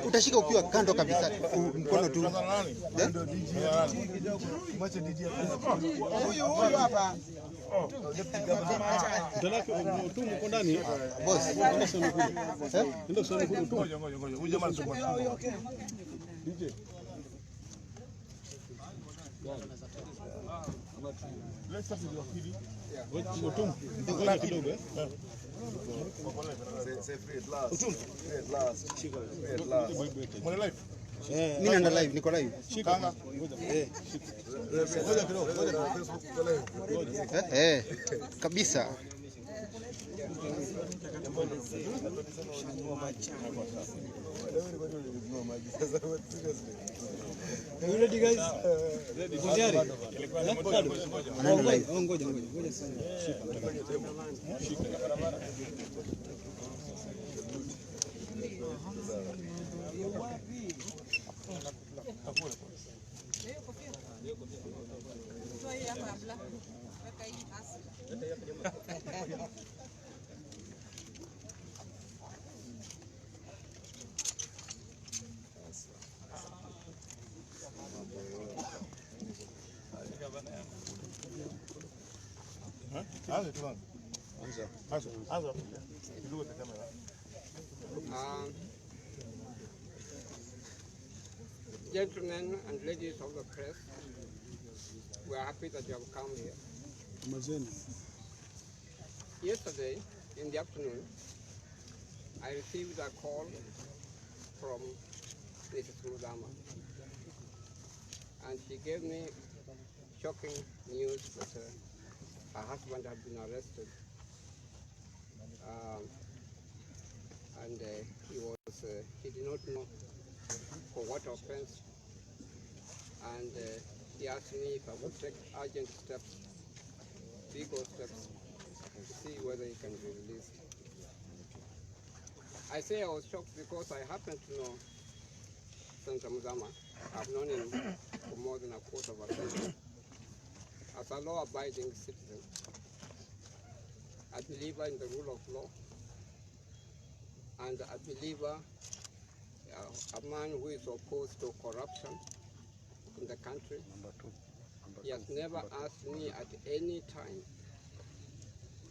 Utashika ukiwa kando kabisa, mkono tu. Huyu hapa. Dalaki tu mko ndani. Boss. Ndio sana kudu tu. Ngoja. Huyu jamaa anasema. DJ. Let's start with your kid. Wewe mtum. Ngoja kidogo eh. Say free at last. Free at last. Free at last. Mwana live. Mimi naenda live, niko live. Shika. Ngoja kidogo. Kabisa. You ready guys? Ready. Anaenda live. Ngoja sana. Shika. Gentlemen and ladies of the press, we are happy that you have come here. Yesterday, in the afternoon, I received a call from Mrs. Muthama, and she gave me shocking news that her husband had been arrested, and he did not know for what offense, and he asked me if I would take urgent steps, legal steps, to see whether he can be released. I say I was shocked because I happen to know Senator Muthama. I've known him for more than a quarter of a century. As a law-abiding citizen, a believer in the rule of law, and a believer, a man who is opposed to corruption in the country. He has never asked me at any time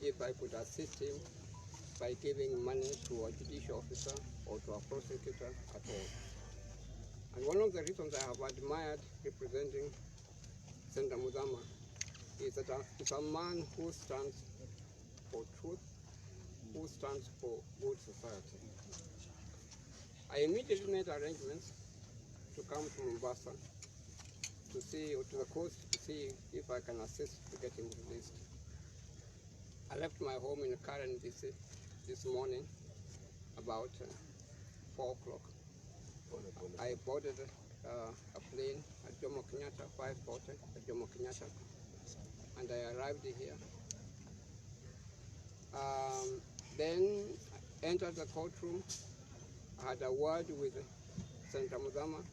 if I could assist him by giving money to a judicial officer or to a prosecutor at all. And one of the reasons I have admired representing Senator Muthama is that he's a man who stands for truth, who stands for good society. I immediately made arrangements to come to Mombasa to see, or to the coast to see if I can assist to get him released. I left my home in Karen this morning about 4 o'clock. I boarded a plane at Jomo Kenyatta, 5:40 at Jomo Kenyatta, and I arrived here. Then I entered the courtroom. I had a word with Senator Muthama,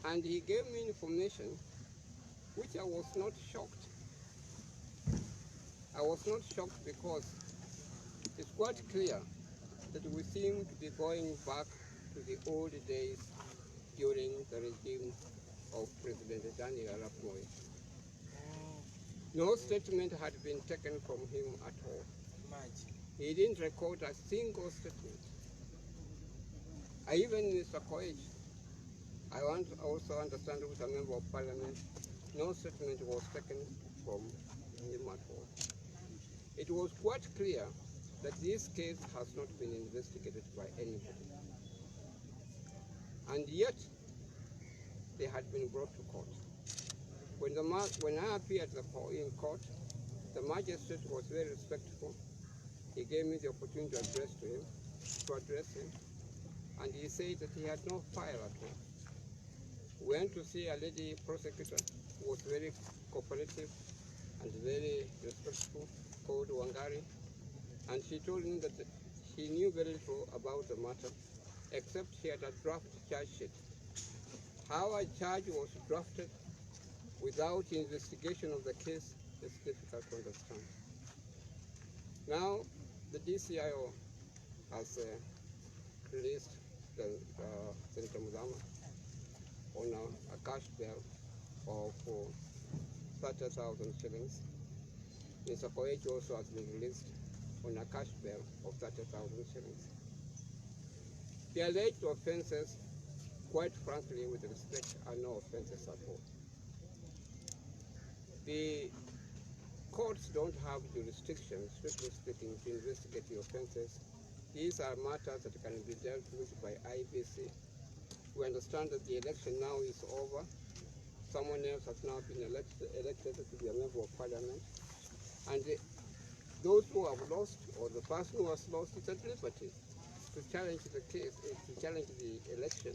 and he gave me information which I was not shocked. I was not shocked because it's quite clear that we seem to be going back to the old days during the regime of President Daniel Arap Moi. No statement had been taken from him at all. He didn't record a single statement. Even Mr. Koech, I want to also understand who's a member of parliament, no statement was taken from him at all. It was quite clear that this case has not been investigated by anybody. And yet, they had been brought to court. When I appeared in court, the magistrate was very respectful. He gave me the opportunity to address him, and he said that he had no file at all. Went to see a lady prosecutor who was very cooperative and very respectful, called Wangari, and she told him that she knew very little about the matter, except she had a draft charge sheet how a charge was drafted without investigation of the case is difficult to understand. Now, the DCIO has released Senator Muthama on a cash bail of 30,000 shillings. Mr. Koech also has been released on a cash bail of 30,000 shillings. The alleged offences, quite frankly, with respect, are no offences at all. The courts don't have jurisdiction, strictly speaking, to investigate the offences. These are matters that can be dealt with by IBC. We understand that the election now is over. Someone else has now been elected to be a member of parliament. And those who have lost, or the person who has lost, is at liberty to challenge the case, to challenge the election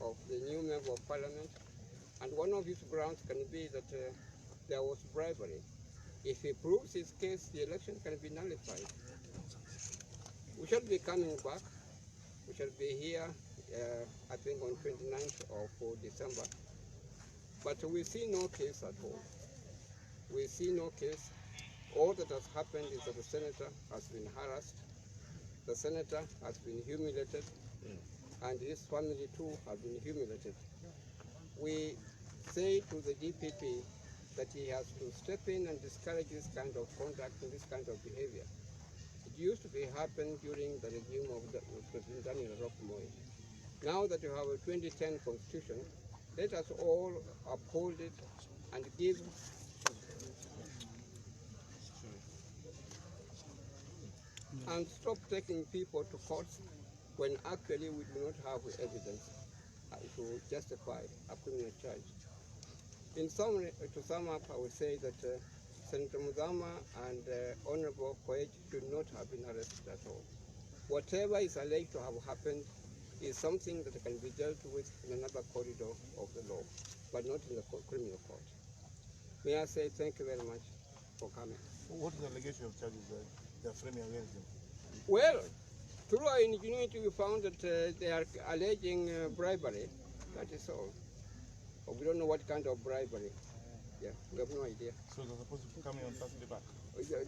of the new member of parliament. And one of his grounds can be that there was bribery. If he proves his case, the election can be nullified. We shall be coming back. We shall be here, I think, on 29th of December. But we see no case at all. We see no case. All that has happened is that the senator has been harassed. The senator has been humiliated, and his family too have been humiliated. We say to the DPP that he has to step in and discourage this kind of conduct and this kind of behavior. It used to be happened during the regime of President Daniel Arap Moi. Now that you have a 2010 constitution, let us all uphold it and give and stop taking people to court when actually we do not have evidence to justify a criminal charge. In summary, to sum up, I would say that Senator Muthama and Honorable Koech should not have been arrested at all. Whatever is alleged to have happened is something that can be dealt with in another corridor of the law, but not in the criminal court. May I say thank you very much for coming. What is the allegation of charges that they are framing against him? Well, through our ingenuity, we found that they are alleging bribery. That is all. But we don't know what kind of bribery. Yeah, we have no idea. So they're supposed to come in on Thursday back?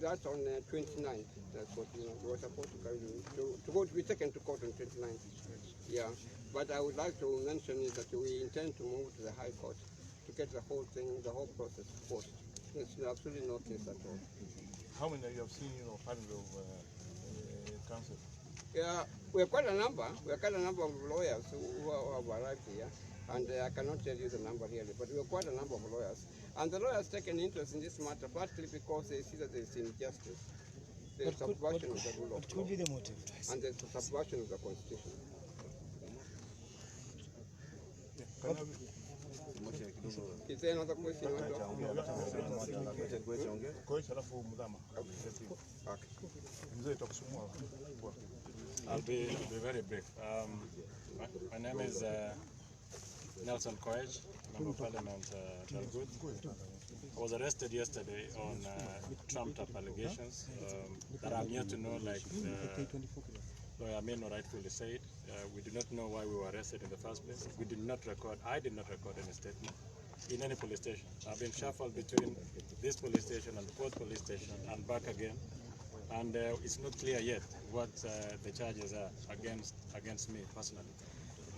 That's on 29th. That's what we were supposed to go to be taken to court on 29th. Yeah, but I would like to mention is that we intend to move to the High Court to get the whole thing, the whole process forced. There's absolutely no case at all. How many you have seen, panel of counsel? Yeah, we have quite a number. We have quite a number of lawyers who have arrived here, and I cannot tell you the number really, but we have quite a number of lawyers. And the lawyers take an interest in this matter, partly because they see that there is injustice. There is subversion of the rule of law. What could be the motive? And there is a subversion of the constitution. Is there another question? I'll be very brief. My name is Nelson Koech, Member of Parliament, Dalgut. I was arrested yesterday on trumped-up allegations that I'm here to know, like Lawyer Amino rightfully said. We do not know why we were arrested in the first place. I did not record any statement in any police station. I've been shuffled between this police station and the fourth police station and back again. And it's not clear yet what the charges are against me personally.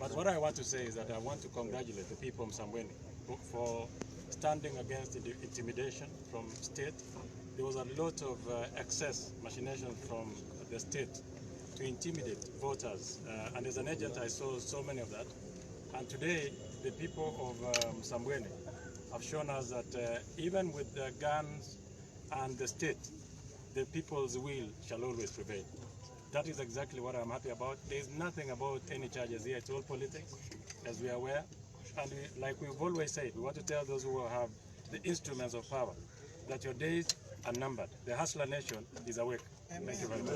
But what I want to say is that I want to congratulate the people of Msambweni for standing against the intimidation from state. There was a lot of excess machination from the state to intimidate voters. And as an agent, I saw so many of that. And today, the people of Msambweni have shown us that even with the guns and the state, the people's will shall always prevail. That is exactly what I'm happy about. There's nothing about any charges here. It's all politics, as we are aware. And like we've always said, we want to tell those who have the instruments of power that your days are numbered. The Hustler Nation is awake. Thank you very much.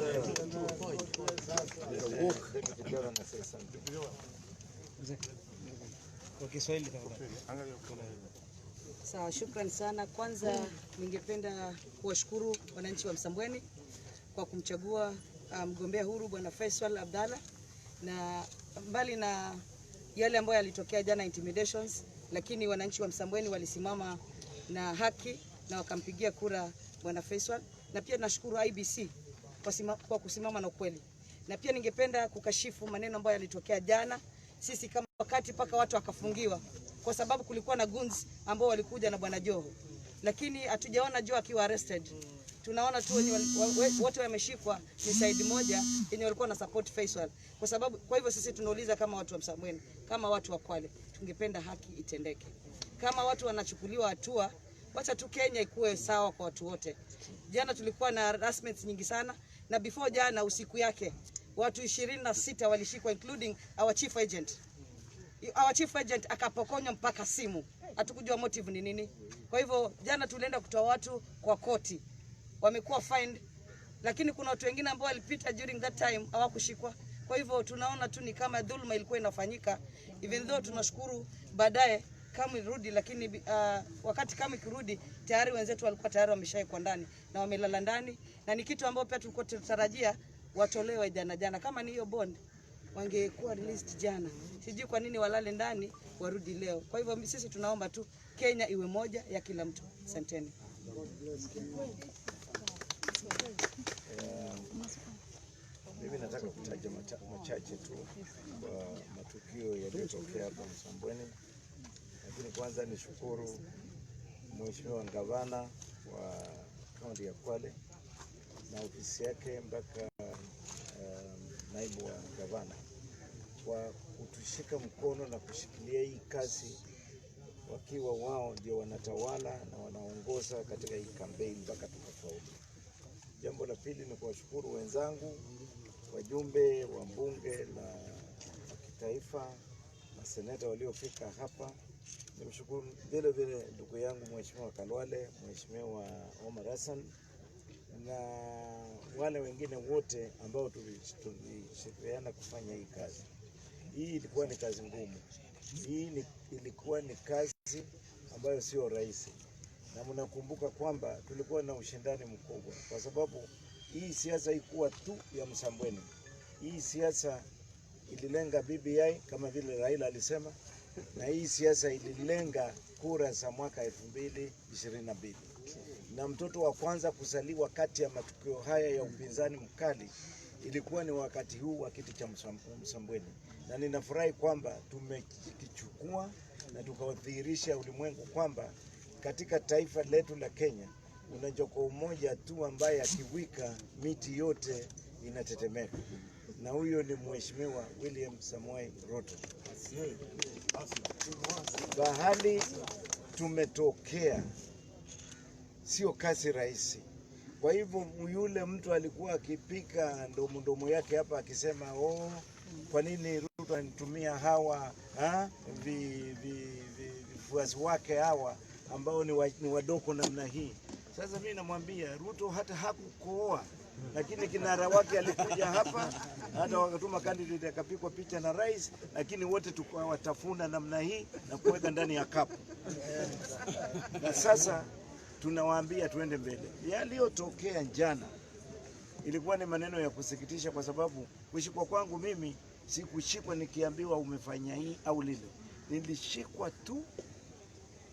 Sawa, shukrani sana. Kwanza ningependa kuwashukuru wananchi wa Msambweni kwa kumchagua mgombea huru Bwana Faisal Abdalla, na mbali na yale ambayo yalitokea jana intimidations, lakini wananchi wa Msambweni walisimama na haki na wakampigia kura Bwana Faisal, na pia nashukuru IBC kwa kusimama na ukweli. Na pia ningependa kukashifu maneno ambayo yalitokea jana, sisi kama wakati paka watu wakafungiwa kwa sababu kulikuwa na goons ambao walikuja na Bwana Joho, lakini hatujaona Joho akiwa arrested. Tunaona tu wote wameshikwa ni side moja yenye walikuwa na support Faisal. Kwa hivyo sisi tunauliza kama watu wa Msambweni, kama watu wa Kwale, tungependa haki itendeke. Kama watu wanachukuliwa hatua, wacha tu Kenya ikuwe sawa kwa watu wote. Jana tulikuwa na harassments nyingi sana, na before jana usiku yake watu 26 walishikwa including our chief agent. Our chief agent akapokonywa mpaka simu. Hatukujua motive ni nini. Kwa hivyo jana tulienda kutoa watu kwa koti. Wamekuwa fined, lakini kuna watu wengine ambao walipita during that time hawakushikwa. Kwa hivyo tunaona tu ni kama dhulma ilikuwa inafanyika, even though tunashukuru baadaye kama irudi, lakini wakati kama ikirudi tayari wenzetu walikuwa tayari wameshaikwa ndani na wamelala ndani, na ni kitu ambacho pia tulikuwa tunatarajia watolewe jana. Kama ni hiyo bond wangekuwa released jana, sijui kwa nini walale ndani warudi leo. Kwa hivyo sisi tunaomba tu Kenya iwe moja ya kila mtu. Asanteni. Mimi nataka kutaja machache tu kwa matukio yaliyotokea hapa Msambweni, lakini kwanza nishukuru Mheshimiwa Gavana wa kaunti ya Kwale na ofisi yake mpaka naibu wa gavana kwa kutushika mkono na kushikilia hii kazi, wakiwa wao ndio wanatawala na wanaongoza katika hii kampeni mpaka tukafaulu. Jambo la pili ni kuwashukuru wenzangu wajumbe wa bunge la kitaifa na seneta waliofika hapa. Nimshukuru vile vile ndugu yangu Mheshimiwa Kalwale, Mheshimiwa Omar Hassan na wale wengine wote ambao tulishirikiana kufanya hii kazi. Hii ilikuwa ni kazi ngumu. Ilikuwa ni kazi ambayo sio rahisi. Na mnakumbuka kwamba tulikuwa na ushindani mkubwa kwa sababu hii siasa haikuwa tu ya Msambweni. Hii siasa ililenga BBI kama vile Raila alisema, na hii siasa ililenga kura za mwaka 2022. Na mtoto wa kwanza kuzaliwa kati ya matukio haya ya upinzani mkali ilikuwa ni wakati huu wa kiti cha Msambweni. Na ninafurahi kwamba tumekichukua na tukawadhihirisha ulimwengu kwamba katika taifa letu la Kenya una jogoo mmoja tu ambaye akiwika miti yote inatetemeka, na huyo ni Mheshimiwa William Samoei Ruto. Bahali tumetokea sio kazi rahisi. Kwa hivyo yule mtu alikuwa akipika ndomo yake hapa akisema kwa nini Ruto anitumia hawa vifuasi wake hawa ambao ni wadogo namna hii. Sasa mimi namwambia Ruto hata hakukooa, lakini kinara wake alikuja hapa, hata wakatuma candidate akapigwa picha na rais, lakini wote tukawatafuna namna hii na kuweka ndani ya kapu. Na sasa tunawaambia tuende mbele. Yaliyotokea jana ilikuwa ni maneno ya kusikitisha, kwa sababu kushikwa kwangu mimi sikushikwa nikiambiwa umefanya hii au lile. Nilishikwa tu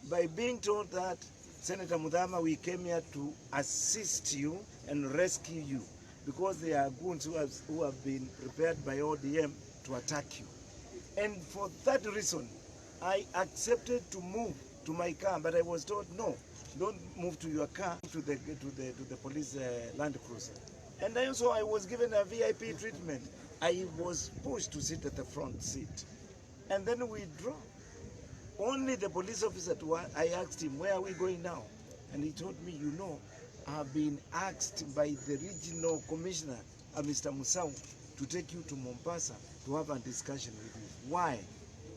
by being told that Senator Muthama, we came here to assist you and rescue you because there are goons who have been prepared by ODM to attack you. And for that reason, I accepted to move to my car, but I was told no, don't move to your car, to the police Land Cruiser. And I was given a VIP treatment. I was pushed to sit at the front seat, and then we drove. Only the police officer, I asked him, where are we going now? And he told me, you know, I've been asked by the regional commissioner, Mr. Musau, to take you to Mombasa to have a discussion with you. Why?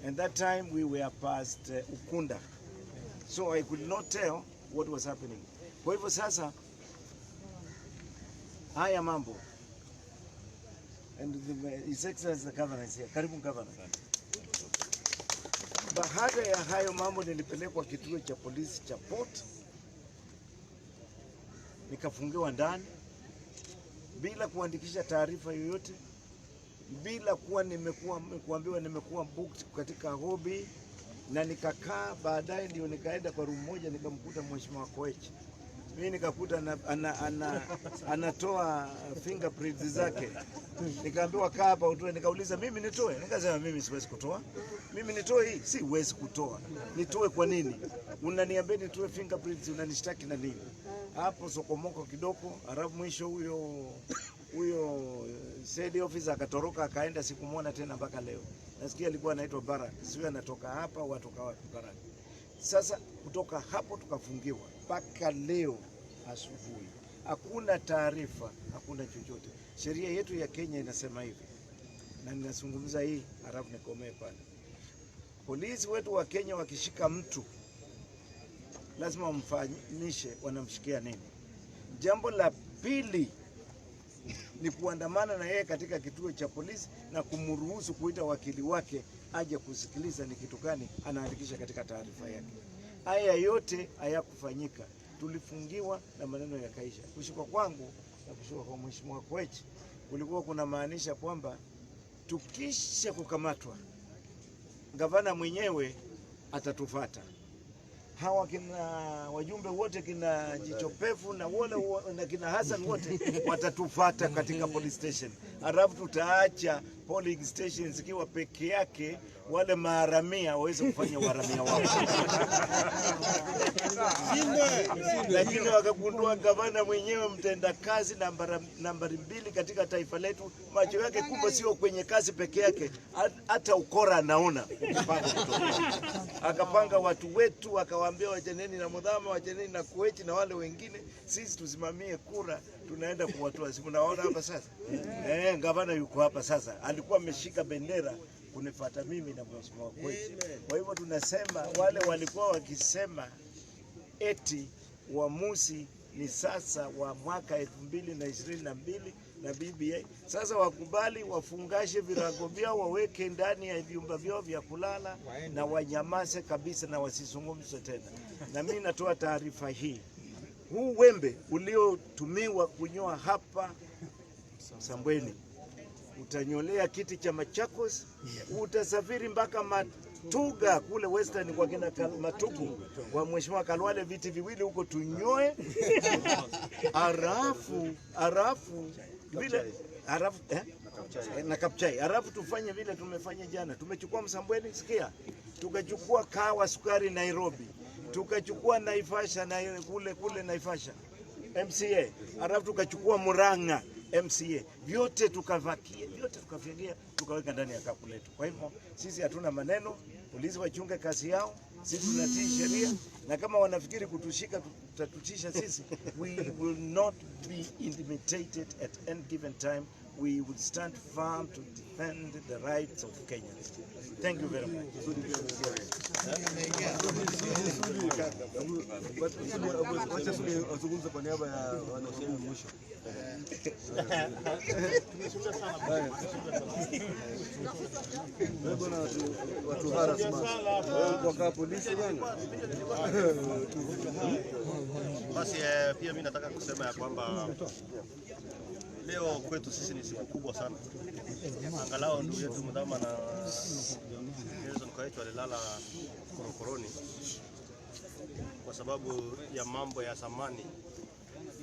And that time we were past Ukunda. So I could not tell what was happening. Kwa hivyo sasa, haya mambo. And His Excellency the Governor is here. Karibu Governor. Baada ya hayo mambo nilipelekwa kituo cha polisi cha Port, nikafungiwa ndani bila kuandikisha taarifa yoyote, bila kuwa kuambiwa nimekuwa booked katika hobby, na nikakaa. Baadaye ndio nikaenda kwa room moja nikamkuta mheshimiwa Koech. Mimi nikakuta anatoa fingerprints zake. Nikaambiwa kaa hapa utoe. Nikauliza mimi nitoe? Nikasema mimi siwezi kutoa. Mimi nitoe hii? Siwezi kutoa. Nitoe kwa nini? Unaniambia nitoe fingerprints, unanishtaki na nini? Hapo sokomoko kidogo, alafu mwisho huyo said officer akatoroka akaenda, sikumwona tena mpaka leo. Nasikia alikuwa anaitwa Barak. Sio anatoka hapa watu kawa Barak. Sasa kutoka hapo tukafungiwa mpaka leo asubuhi. Hakuna taarifa, hakuna chochote. Sheria yetu ya Kenya inasema hivi. Na ninazungumza hii halafu nikomee pale. Polisi wetu wa Kenya wakishika mtu lazima wamfanyishe wanamshikia nini. Jambo la pili ni kuandamana na yeye katika kituo cha polisi na kumruhusu kuita wakili wake aje kusikiliza ni kitu gani anaandikisha katika taarifa yake. Haya yote hayakufanyika. Tulifungiwa na maneno yakaisha. Kushikwa kwangu na kushikwa kwa mheshimiwa Koech kulikuwa kuna maanisha kwamba tukisha kukamatwa gavana mwenyewe atatufuata. Hawa kina wajumbe wote, kina Jichopefu na wale na kina Hassan wote watatufuata katika police station. Alafu tutaacha polling stations zikiwa peke yake, wale maharamia waweze kufanya uharamia wao. Lakini wakagundua gavana mwenyewe mtenda kazi nambari 2 katika taifa letu, macho yake kubwa sio kwenye kazi peke yake, hata ukora anaona. Akapanga watu wetu, akawaambia wachaneni na Muthama, wachaneni na Koech na wale wengine, sisi tusimamie kura, tunaenda kuwatoa. Simu naona hapa sasa. Gavana yuko hapa sasa. Alikuwa ameshika bendera kunifuata mimi na mheshimiwa Koech. Kwa hivyo tunasema wale walikuwa wakisema eti uamuzi ni sasa wa mwaka 2022 na BBI. Sasa wakubali wafungashe virago vyao, waweke ndani ya vyumba vyao vya kulala na wanyamaze kabisa na wasizungumze tena. Na mimi natoa taarifa hii. Huu wembe uliotumiwa kunyoa hapa Msambweni utanyolea kiti cha Machakos, utasafiri mpaka Matuga kule Western kwa kina Matugu kwa mheshimiwa Kalwale, viti viwili huko tunyoe. Arafu vile na Kapchai. Arafu tufanye vile tumefanya jana. Tumechukua Msambweni, sikia. Tukachukua kawa sukari Nairobi. Tukachukua Naivasha na kule Naivasha MCA. Arafu tukachukua Murang'a MCA. Vyote tukafyagia, tukaweka ndani ya kapu letu. Kwa hivyo sisi hatuna maneno, polisi wachunge kazi yao, sisi tunatii sheria, na kama wanafikiri kutushika tutatutisha sisi, we will not be intimidated at any given time. We will stand firm to defend the rights of Kenyans. Thank you very much. Wazungumza kwa niaba ya wanasheria mwisho. Watu harassment. Kwa polisi bwana. Basi pia mimi nataka kusema ya kwamba leo kwetu sisi ni siku kubwa sana. Angalau ndugu yetu Muthama na Koech walilala korokoroni kwa sababu ya mambo ya zamani.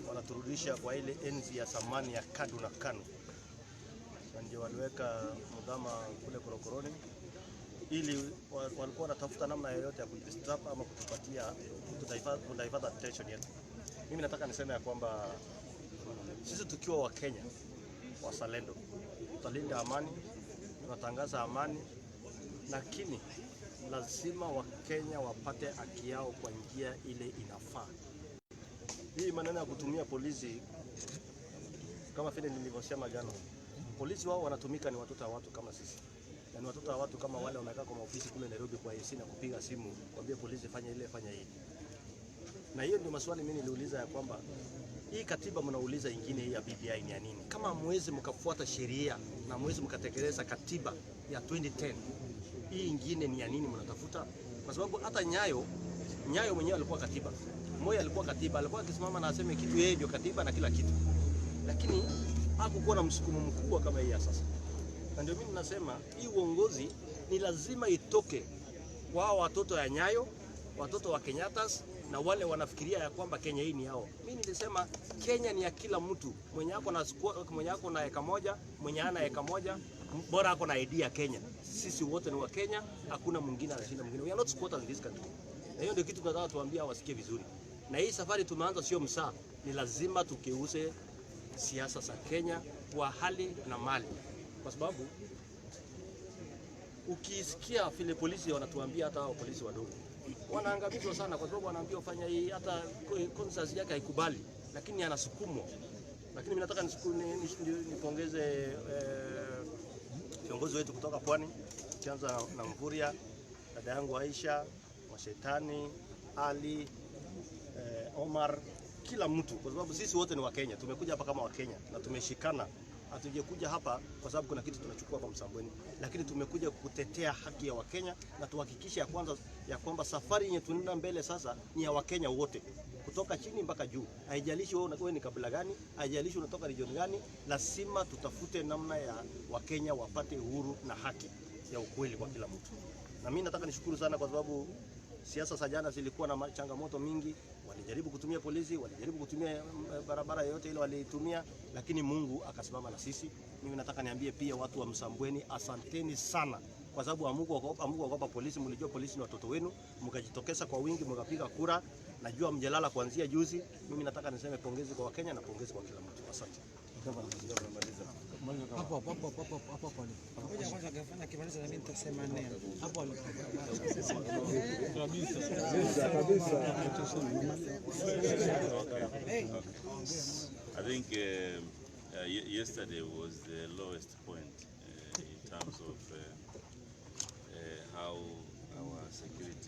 Wanaturudisha kwa ile enzi ya zamani ya Kadu na Kanu. Ndio waliweka Muthama kule korokoroni ili walikuwa wanatafuta namna yoyote ya kudisturb ama kutupatia kutaifa attention yetu. Mimi nataka niseme ya kwamba sisi tukiwa wa Kenya wazalendo tutalinda amani, tunatangaza amani, lakini lazima wa Kenya wapate haki yao kwa njia ile inafaa. Hii maneno ya kutumia polisi kama vile nilivyosema jana, polisi wao wanatumika ni watoto wa watu kama sisi. Na ni watoto wa watu kama wale wamekaa kwa ofisi kule Nairobi kwa AC na kupiga simu kuambia polisi fanya ile fanya hii. Na hiyo ndio maswali mimi niliuliza ya kwamba hii katiba mnauliza ingine hii ya BBI ni ya nini? Kama mwezi mkafuata sheria na mwezi mkatekeleza katiba ya 2010, hii ingine ni ya nini mnatafuta? Kwa sababu hata Nyayo mwenyewe alikuwa katiba. Moyo alikuwa katiba, alikuwa akisimama na aseme kitu yeye ndio katiba na kila kitu. Lakini hakukuwa na msukumo mkubwa kama hii sasa. na ndio mimi nasema hii uongozi ni lazima itoke kwa watoto ya Nyayo, watoto wa Kenyatas na wale wanafikiria ya kwamba Kenya hii ni yao. Mimi nilisema Kenya ni ya kila mtu, mwenye ako na eka moja, mwenye ana eka moja, bora ako na ID ya Kenya. Sisi wote ni wa Kenya, hakuna mwingine anashinda mwingine. We are not squatters in this country. Na hiyo ndio kitu tunataka tuambia wasikie vizuri. Na hii safari tumeanza sio msaa, ni lazima tukeuse siasa za Kenya kwa hali na mali. Kwa sababu ukisikia vile polisi wanatuambia, hata hao polisi wadogo wanaangamizwa sana, kwa sababu wanaambia ufanya hii, hata conscience yake haikubali, lakini anasukumwa. Lakini mimi nataka nipongeze viongozi wetu kutoka Pwani, kianza na Mvuria, dada yangu Aisha, Mashetani, Ali, Omar, kila mtu, kwa sababu sisi wote ni wa Kenya. Tumekuja hapa kama wa Kenya na tumeshikana. Hatujekuja hapa kwa sababu kuna kitu tunachukua kwa Msambweni, lakini tumekuja kutetea haki ya Wakenya na tuhakikishe ya kwamba safari yenye tunaenda mbele sasa ni ya Wakenya wote, kutoka chini mpaka juu. Haijalishi wewe ni kabila gani, haijalishi unatoka region gani, lazima tutafute namna ya Wakenya wapate uhuru na haki ya ukweli kwa kila mtu. Na mimi nataka nishukuru sana kwa sababu siasa za jana zilikuwa na changamoto mingi. Walijaribu kutumia polisi, walijaribu kutumia barabara yote ile walitumia, lakini Mungu akasimama na sisi. Mimi nataka niambie pia watu wa Msambweni, asanteni sana, kwa sababu hamukuogopa polisi. Mlijua polisi ni watoto wenu, mkajitokeza kwa wingi, mkapiga kura. Najua mjelala kuanzia juzi. Mimi nataka niseme pongezi kwa Wakenya na pongezi kwa kila mtu. Asante. I think yesterday was the lowest point in terms of how our security